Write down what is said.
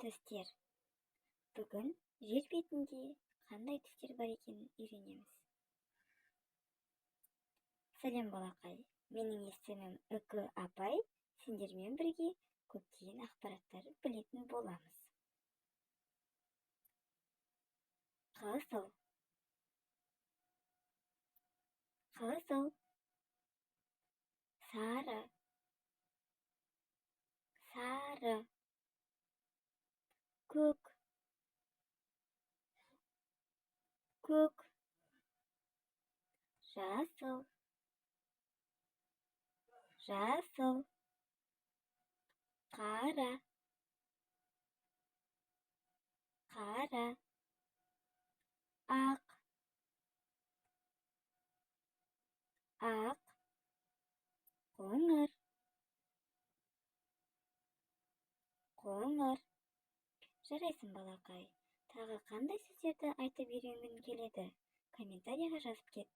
Түстер. Бүгін жер бетінде қандай түстер бар екенін үйренеміз. Сәлем балақай, менің есімім Үкі апай, сендермен бірге көптеген ақпараттар білетін боламыз. Қызыл, қызыл, сары, сары, көк, көк, жасыл, жасыл, қара, қара, ақ, ақ, қоңыр, қоңыр. Жарайсың балақай, тағы қандай сөздерді айтып үйренгің келеді? Комментарийға жазып кет.